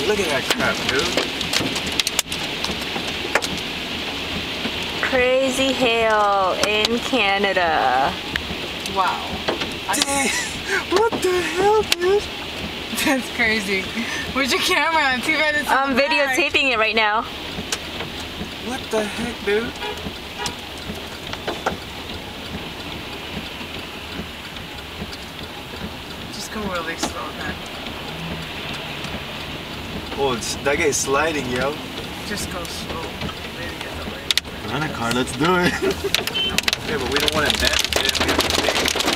Look at that crap, dude. Crazy hail in Canada. Wow. Dang. What the hell, dude? That's crazy. Where's your camera? Too bad it's I'm in the back. videotaping it right now. What the heck, dude? Just go really slow, man. Oh, that guy's sliding, yo. Just go slow. Maybe get the right. Rent a car, let's do it. Yeah, but we don't want to damage it. We have to take